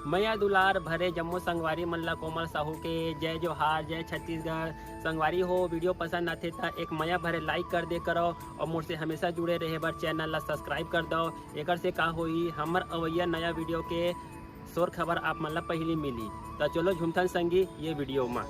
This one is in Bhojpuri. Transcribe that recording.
मैया दुलार भरे जम्मू संगवारी मल्ला कोमल साहू के जय जोहार, जय छत्तीसगढ़। संगवारी हो वीडियो पसंद आते तो एक मैया भरे लाइक कर दे करो और मुझसे हमेशा जुड़े रहे बर चैनल ला सब्सक्राइब कर दो। एक से का होई हमर अवैया नया वीडियो के शोर खबर आप मन ला पहली मिली। तो चलो झुमथन संगी ये वीडियो में।